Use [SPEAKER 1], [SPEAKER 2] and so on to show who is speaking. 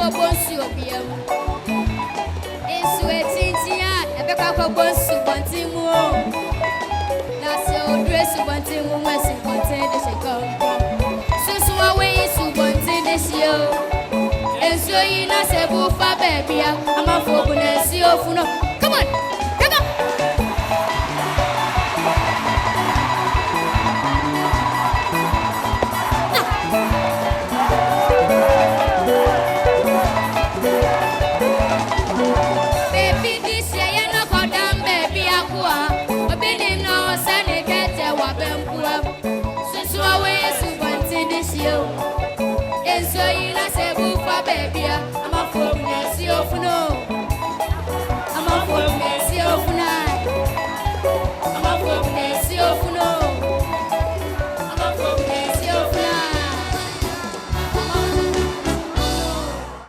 [SPEAKER 1] for bonsu obiam. Esu etintia, ebe kwa for bonsu bontimu. Na se odresu bontimu wesi bontin de se kompo. Susu awe isu bontin de sio. Enso yi na se bufa bebia.